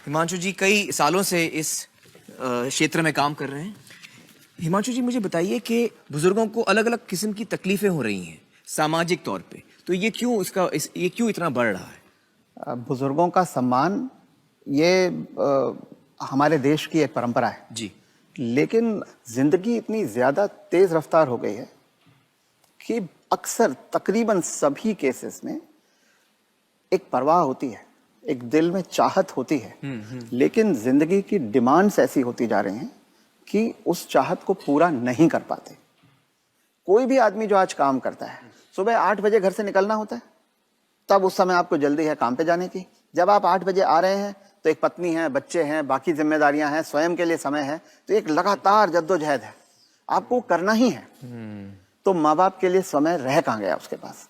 हिमांशु जी कई सालों से इस क्षेत्र में काम कर रहे हैं। हिमांशु जी मुझे बताइए कि बुजुर्गों को अलग अलग किस्म की तकलीफें हो रही हैं सामाजिक तौर पे, तो ये क्यों इतना बढ़ रहा है? बुजुर्गों का सम्मान ये हमारे देश की एक परंपरा है जी। लेकिन जिंदगी इतनी ज्यादा तेज रफ्तार हो गई है कि अक्सर तकरीबन सभी केसेस में एक परवाह होती है, एक दिल में चाहत होती है, लेकिन जिंदगी की डिमांड्स ऐसी होती जा रही हैं कि उस चाहत को पूरा नहीं कर पाते। कोई भी आदमी जो आज काम करता है, सुबह 8 बजे घर से निकलना होता है, तब उस समय आपको जल्दी है काम पे जाने की। जब आप 8 बजे आ रहे हैं तो एक पत्नी है, बच्चे हैं, बाकी जिम्मेदारियां हैं, स्वयं के लिए समय है, तो एक लगातार जद्दोजहद है, आपको करना ही है। तो माँ बाप के लिए समय रह कहाँ गया उसके पास।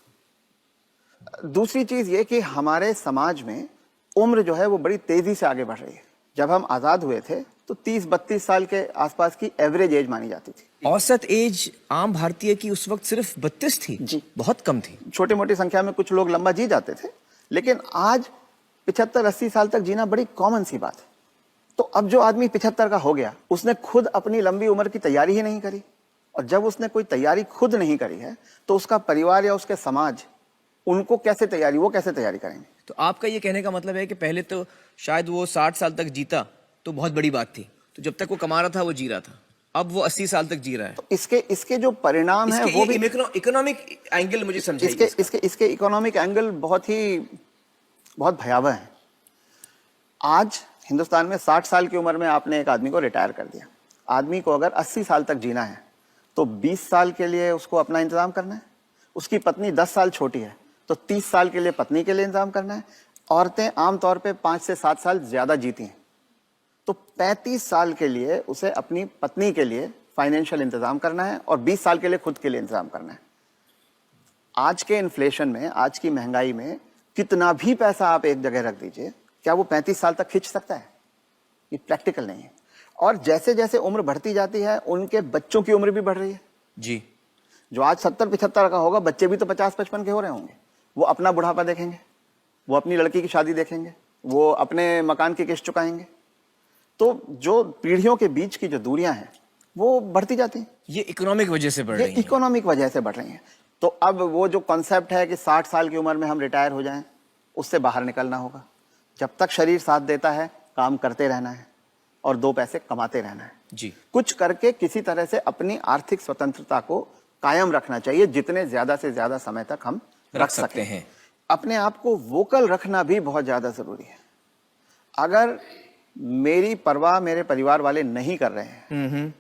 दूसरी चीज ये कि हमारे समाज में उम्र जो है वो बड़ी तेजी से आगे बढ़ रही है। जब हम आजाद हुए थे तो 30-32 साल के आसपास की एवरेज एज मानी जाती थी। औसत एज आम भारतीय की उस वक्त सिर्फ 32 थी जी, बहुत कम थी। छोटी मोटी संख्या में कुछ लोग लंबा जी जाते थे, लेकिन आज 75-80 साल तक जीना बड़ी कॉमन सी बात है। तो अब जो आदमी 75 का हो गया, उसने खुद अपनी लंबी उम्र की तैयारी ही नहीं करी, और जब उसने कोई तैयारी खुद नहीं करी है तो उसका परिवार या उसके समाज उनको कैसे तैयारी, वो कैसे तैयारी करेंगे। तो आपका ये कहने का मतलब है कि पहले तो शायद वो 60 साल तक जीता तो बहुत बड़ी बात थी, तो जब तक वो कमा रहा था वो जी रहा था, अब वो 80 साल तक जी रहा है। तो इसके जो परिणाम है वो भी इकोनॉमिक एंगल मुझे समझाइए। इसके इकोनॉमिक एंगल बहुत भयावह है। आज हिंदुस्तान में 60 साल की उम्र में आपने एक आदमी को रिटायर कर दिया। आदमी को अगर 80 साल तक जीना है तो 20 साल के लिए उसको अपना इंतजाम करना है। उसकी पत्नी 10 साल छोटी है तो 30 साल के लिए पत्नी के लिए इंतजाम करना है। औरतें आमतौर पे 5 से 7 साल ज्यादा जीती हैं, तो 35 साल के लिए उसे अपनी पत्नी के लिए फाइनेंशियल इंतजाम करना है और 20 साल के लिए खुद के लिए इंतजाम करना है। आज के इन्फ्लेशन में, आज की महंगाई में कितना भी पैसा आप एक जगह रख दीजिए, क्या वो 35 साल तक खींच सकता है? ये प्रैक्टिकल नहीं है। और जैसे जैसे उम्र बढ़ती जाती है उनके बच्चों की उम्र भी बढ़ रही है। जी। जो आज 70-75 का होगा, बच्चे भी तो 50-55 के हो रहे होंगे। वो अपना बुढ़ापा देखेंगे, वो अपनी लड़की की शादी देखेंगे, वो अपने मकान की किस्त चुकाएंगे। तो जो पीढ़ियों के बीच की जो दूरियां हैं वो बढ़ती जाती हैं। ये इकोनॉमिक वजह से बढ़ रही है। इकोनॉमिक वजह से बढ़ रही हैं। तो अब वो जो कॉन्सेप्ट है कि 60 साल की उम्र में हम रिटायर हो जाएं, उससे बाहर निकलना होगा। जब तक शरीर साथ देता है काम करते रहना है और 2 पैसे कमाते रहना है। जी। कुछ करके किसी तरह से अपनी आर्थिक स्वतंत्रता को कायम रखना चाहिए, जितने ज्यादा से ज्यादा समय तक हम रख सकते हैं। अपने आप को वोकल रखना भी बहुत ज्यादा जरूरी है। अगर मेरी परवाह मेरे परिवार वाले नहीं कर रहे हैं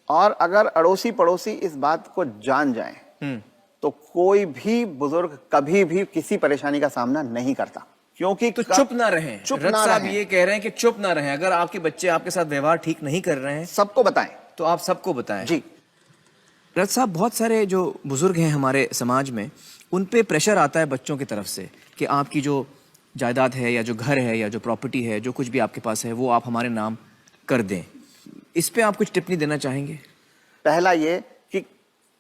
और अगर अड़ोसी पड़ोसी इस बात को जान जाएं, तो कोई भी बुजुर्ग कभी भी किसी परेशानी का सामना नहीं करता। क्योंकि तो चुप ना रहें। रथ साहब ये कह रहे हैं कि चुप ना रहें। अगर आपके बच्चे आपके साथ व्यवहार ठीक नहीं कर रहे हैं, सबको बताएं। तो आप सबको बताएं। जी। रथ साहब, बहुत सारे जो बुजुर्ग हैं हमारे समाज में, उन पे प्रेशर आता है बच्चों की तरफ से कि आपकी जो जायदाद है या जो घर है या जो प्रॉपर्टी है, जो कुछ भी आपके पास है, वो आप हमारे नाम कर दें। इस पे आप कुछ टिप्पणी देना चाहेंगे? पहला ये कि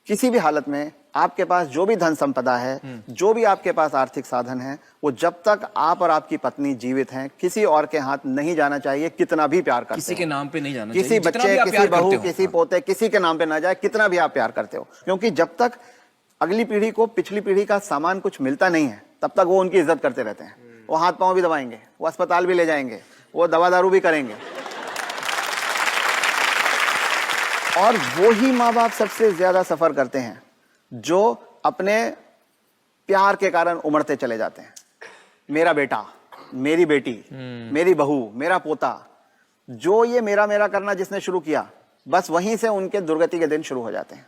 किसी भी हालत में आपके पास जो भी धन संपदा है, जो भी आपके पास आर्थिक साधन है, वो जब तक आप और आपकी पत्नी जीवित हैं किसी और के हाथ नहीं जाना चाहिए। कितना भी प्यार करते हो, किसी के नाम पे नहीं जाना चाहिए। किसी बच्चे, किसी बहू, किसी पोते, किसी के नाम पे ना जाए, कितना भी आप प्यार करते हो। क्योंकि जब तक अगली पीढ़ी को पिछली पीढ़ी का सामान कुछ मिलता नहीं है, तब तक वो उनकी इज्जत करते रहते हैं। वो हाथ पांव भी दबाएंगे, वो अस्पताल भी ले जाएंगे, वो दवा दारू भी करेंगे। और वो ही माँ बाप सबसे ज्यादा सफर करते हैं जो अपने प्यार के कारण उमड़ते चले जाते हैं। मेरा बेटा, मेरी बेटी, मेरी बहू, मेरा पोता, जो ये मेरा मेरा करना जिसने शुरू किया, बस वहीं से उनके दुर्गति के दिन शुरू हो जाते हैं।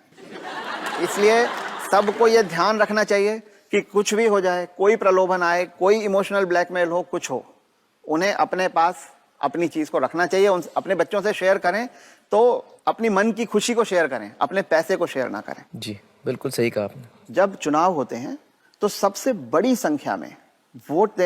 इसलिए सबको ये ध्यान रखना चाहिए कि कुछ भी हो जाए, कोई प्रलोभन आए, कोई इमोशनल ब्लैकमेल हो, कुछ हो, उन्हें अपने पास अपनी चीज को रखना चाहिए। अपने बच्चों से शेयर करें तो अपनी मन की खुशी को शेयर करें, अपने पैसे को शेयर ना करें। जी, बिल्कुल सही कहा आपने। जब चुनाव होते हैं तो सबसे बड़ी संख्या में वोट देने